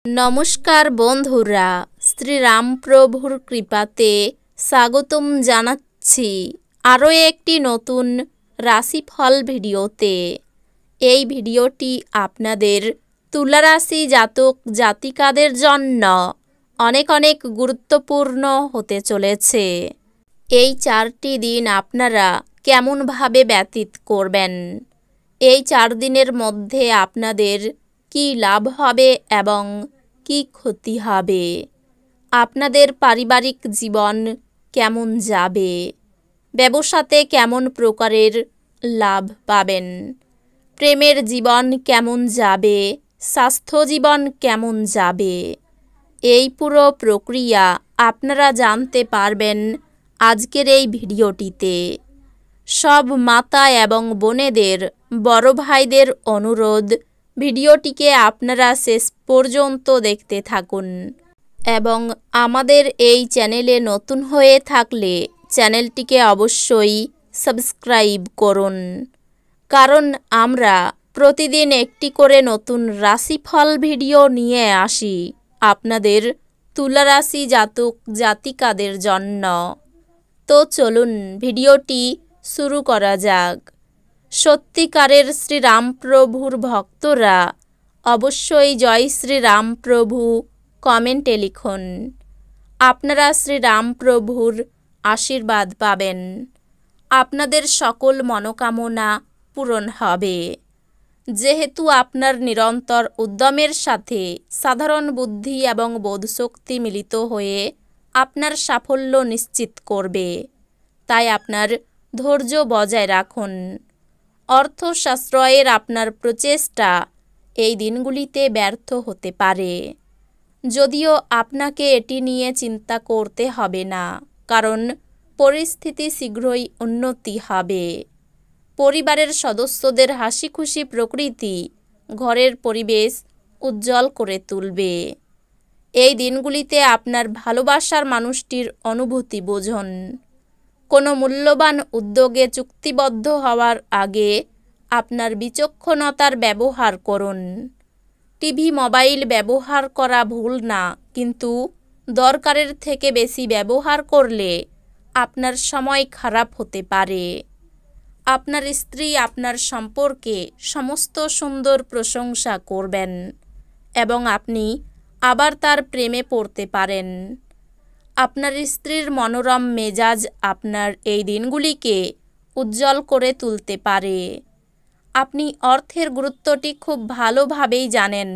নমস্কার বন্ধুরা, শ্রীরামপ্রভুর কৃপাতে স্বাগতম জানাচ্ছি আরও একটি নতুন রাশিফল ভিডিওতে। এই ভিডিওটি আপনাদের তুলা রাশি জাতক জাতিকাদের জন্য অনেক অনেক গুরুত্বপূর্ণ হতে চলেছে। এই 4টি দিন আপনারা কেমনভাবে ব্যতীত করবেন, এই 4 দিনের মধ্যে আপনাদের কি লাভ হবে এবং কি ক্ষতি হবে, আপনাদের পারিবারিক জীবন কেমন যাবে, ব্যবসাতে কেমন প্রকারের লাভ পাবেন, প্রেমের জীবন কেমন যাবে, স্বাস্থ্য জীবন কেমন যাবে, এই পুরো প্রক্রিয়া আপনারা জানতে পারবেন আজকের এই ভিডিওটিতে। সব মাতা এবং বোনেদের, বড় ভাইদের অনুরোধ, ভিডিওটিকে আপনারা শেষ পর্যন্ত দেখতে থাকুন এবং আমাদের এই চ্যানেলে নতুন হয়ে থাকলে চ্যানেলটিকে অবশ্যই সাবস্ক্রাইব করুন, কারণ আমরা প্রতিদিন একটি করে নতুন রাশিফল ভিডিও নিয়ে আসি আপনাদের তুলা রাশি জাতক জাতিকাদের জন্য। তো চলুন ভিডিওটি শুরু করা যাক। সত্যিকারের শ্রীরামপ্রভুর ভক্তরা অবশ্যই জয় শ্রীরামপ্রভু কমেন্টে লিখুন। আপনারা শ্রীরামপ্রভুর আশীর্বাদ পাবেন, আপনাদের সকল মনোকামনা পূরণ হবে। যেহেতু আপনার নিরন্তর উদ্যমের সাথে সাধারণ বুদ্ধি এবং বোধশক্তি মিলিত হয়ে আপনার সাফল্য নিশ্চিত করবে, তাই আপনার ধৈর্য বজায় রাখুন। অর্থ সাশ্রয়ের আপনার প্রচেষ্টা এই দিনগুলিতে ব্যর্থ হতে পারে, যদিও আপনাকে এটি নিয়ে চিন্তা করতে হবে না, কারণ পরিস্থিতি শীঘ্রই উন্নতি হবে। পরিবারের সদস্যদের হাসিখুশি প্রকৃতি ঘরের পরিবেশ উজ্জ্বল করে তুলবে। এই দিনগুলিতে আপনার ভালোবাসার মানুষটির অনুভূতি বুঝুন। কোনো মূল্যবান উদ্যোগে চুক্তিবদ্ধ হওয়ার আগে আপনার বিচক্ষণতার ব্যবহার করুন। টিভি মোবাইল ব্যবহার করা ভুল না, কিন্তু দরকারের থেকে বেশি ব্যবহার করলে আপনার সময় খারাপ হতে পারে। আপনার স্ত্রী আপনার সম্পর্কে সমস্ত সুন্দর প্রশংসা করবেন এবং আপনি আবার তার প্রেমে পড়তে পারেন। আপনার স্ত্রীর মনোরম মেজাজ আপনার এই দিনগুলিকে উজ্জ্বল করে তুলতে পারে। আপনি অর্থের গুরুত্বটি খুব ভালোভাবেই জানেন,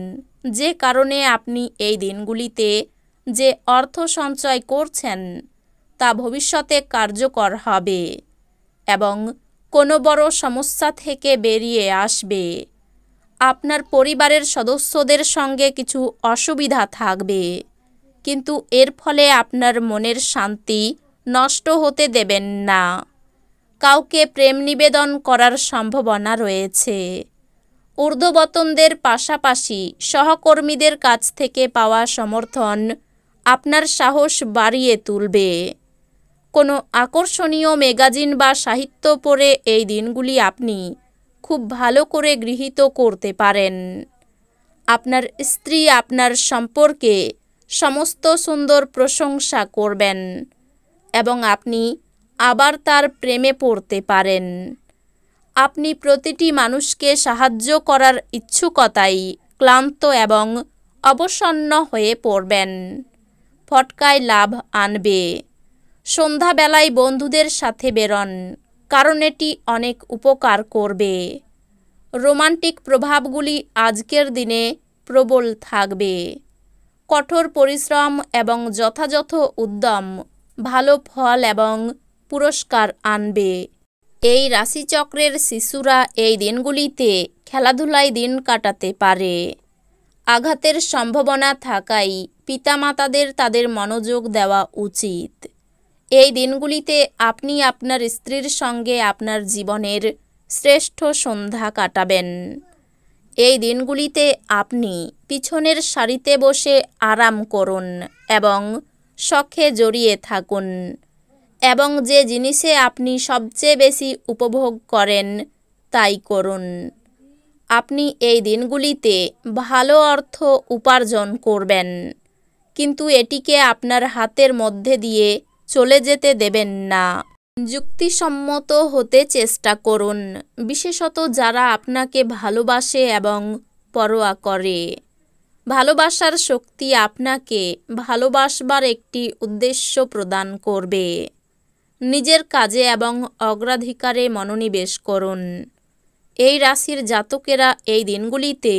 যে কারণে আপনি এই দিনগুলিতে যে অর্থ সঞ্চয় করছেন তা ভবিষ্যতে কার্যকর হবে এবং কোনো বড় সমস্যা থেকে বেরিয়ে আসবে। আপনার পরিবারের সদস্যদের সঙ্গে কিছু অসুবিধা থাকবে, কিন্তু এর ফলে আপনার মনের শান্তি নষ্ট হতে দেবেন না। কাউকে প্রেম নিবেদন করার সম্ভাবনা রয়েছে। ঊর্ধ্বতনদের পাশাপাশি সহকর্মীদের কাছ থেকে পাওয়া সমর্থন আপনার সাহস বাড়িয়ে তুলবে। কোনো আকর্ষণীয় ম্যাগাজিন বা সাহিত্য পড়ে এই দিনগুলি আপনি খুব ভালো করে গৃহীত করতে পারেন। আপনার স্ত্রী আপনার সম্পর্কে সমস্ত সুন্দর প্রশংসা করবেন এবং আপনি আবার তার প্রেমে পড়তে পারেন। আপনি প্রতিটি মানুষকে সাহায্য করার ইচ্ছুকতায় ক্লান্ত এবং অবসন্ন হয়ে পড়বেন। ফটকায় লাভ আনবে। সন্ধ্যাবেলায় বন্ধুদের সাথে বেরোন, কারণ এটি অনেক উপকার করবে। রোমান্টিক প্রভাবগুলি আজকের দিনে প্রবল থাকবে। কঠোর পরিশ্রম এবং যথাযথ উদ্যম ভালো ফল এবং পুরস্কার আনবে। এই রাশিচক্রের শিশুরা এই দিনগুলিতে খেলাধুলায় দিন কাটাতে পারে। আঘাতের সম্ভাবনা থাকায় পিতামাতাদের তাদের মনোযোগ দেওয়া উচিত। এই দিনগুলিতে আপনি আপনার স্ত্রীর সঙ্গে আপনার জীবনের শ্রেষ্ঠ সন্ধ্যা কাটাবেন। এই দিনগুলিতে আপনি পিছনের সারিতে বসে আরাম করুন এবং শখে জড়িয়ে থাকুন এবং যে জিনিসে আপনি সবচেয়ে বেশি উপভোগ করেন তাই করুন। আপনি এই দিনগুলিতে ভালো অর্থ উপার্জন করবেন, কিন্তু এটিকে আপনার হাতের মধ্যে দিয়ে চলে যেতে দেবেন না। যুক্তিসম্মত হতে চেষ্টা করুন, বিশেষত যারা আপনাকে ভালোবাসে এবং পরোয়া করে। ভালোবাসার শক্তি আপনাকে ভালোবাসবার একটি উদ্দেশ্য প্রদান করবে। নিজের কাজে এবং অগ্রাধিকারে মনোনিবেশ করুন। এই রাশির জাতকেরা এই দিনগুলিতে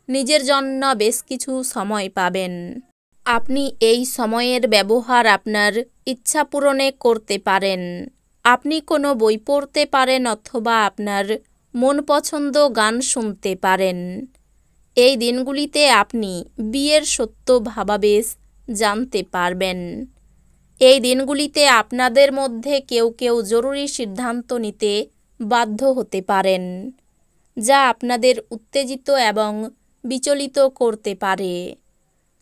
নিজের জন্য বেশ কিছু সময় পাবেন। আপনি এই সময়ের ব্যবহার আপনার ইচ্ছা পূরণে করতে পারেন। আপনি কোনো বই পড়তে পারেন অথবা আপনার মন পছন্দ গান শুনতে পারেন। এই দিনগুলিতে আপনি বিয়ের সত্য ভাবাবেশ জানতে পারবেন। এই দিনগুলিতে আপনাদের মধ্যে কেউ কেউ জরুরি সিদ্ধান্ত নিতে বাধ্য হতে পারেন, যা আপনাদের উত্তেজিত এবং বিচলিত করতে পারে।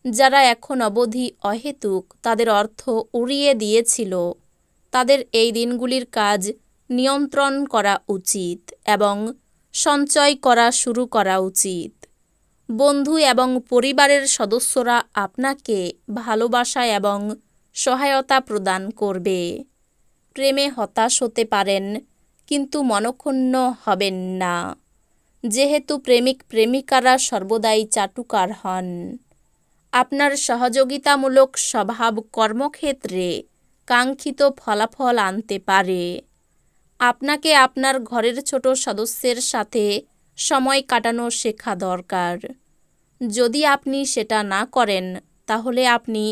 যারা এখন অবধি অহেতুক তাদের অর্থ উড়িয়ে দিয়েছিল, তাদের এই দিনগুলির কাজ নিয়ন্ত্রণ করা উচিত এবং সঞ্চয় করা শুরু করা উচিত। বন্ধু এবং পরিবারের সদস্যরা আপনাকে ভালোবাসা এবং সহায়তা প্রদান করবে। প্রেমে হতাশ হতে পারেন, কিন্তু মনক্ষুণ্ণ হবেন না, যেহেতু প্রেমিক প্রেমিকারা সর্বদাই চাটুকার হন। আপনার সহযোগিতামূলক স্বভাব কর্মক্ষেত্রে কাঙ্ক্ষিত ফলাফল আনতে পারে। আপনাকে আপনার ঘরের ছোট সদস্যের সাথে সময় কাটানো শেখা দরকার। যদি আপনি সেটা না করেন, তাহলে আপনি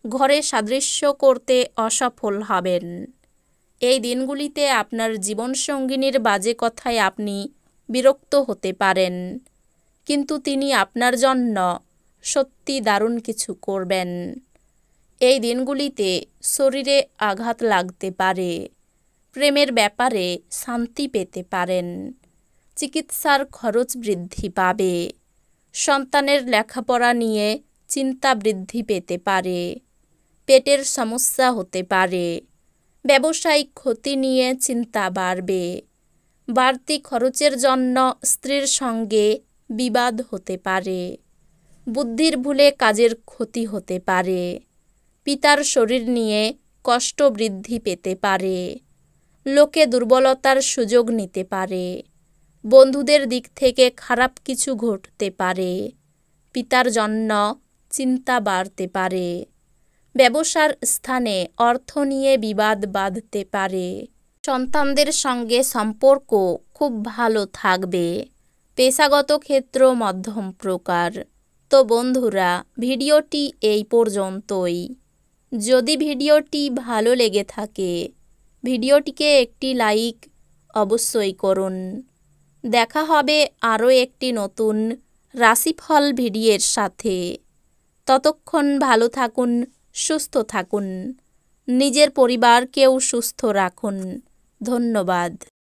ঘরে সাদৃশ্য করতে অসফল হবেন। এই দিনগুলিতে আপনার জীবনসঙ্গিনীর বাজে কথায় আপনি বিরক্ত হতে পারেন, কিন্তু তিনি আপনার জন্য সত্যি দারুণ কিছু করবেন। এই দিনগুলিতে শরীরে আঘাত লাগতে পারে। প্রেমের ব্যাপারে শান্তি পেতে পারেন। চিকিৎসার খরচ বৃদ্ধি পাবে। সন্তানের লেখাপড়া নিয়ে চিন্তা বৃদ্ধি পেতে পারে। পেটের সমস্যা হতে পারে। ব্যবসায়িক ক্ষতি নিয়ে চিন্তা বাড়বে। বাড়তি খরচের জন্য স্ত্রীর সঙ্গে বিবাদ হতে পারে। বুদ্ধির ভুলে কাজের ক্ষতি হতে পারে। পিতার শরীর নিয়ে কষ্ট বৃদ্ধি পেতে পারে। লোকে দুর্বলতার সুযোগ নিতে পারে। বন্ধুদের দিক থেকে খারাপ কিছু ঘটতে পারে। পিতার জন্য চিন্তা বাড়তে পারে। ব্যবসার স্থানে অর্থ নিয়ে বিবাদ বাঁধতে পারে। সন্তানদের সঙ্গে সম্পর্ক খুব ভালো থাকবে। পেশাগত ক্ষেত্র মধ্যম প্রকার। তো বন্ধুরা, ভিডিওটি এই পর্যন্তই। যদি ভিডিওটি ভালো লেগে থাকে, ভিডিওটিকে একটি লাইক অবশ্যই করুন। দেখা হবে আরও একটি নতুন রাশিফল ভিডিওর সাথে। ততক্ষণ ভালো থাকুন, সুস্থ থাকুন, নিজের পরিবারকেও সুস্থ রাখুন। ধন্যবাদ।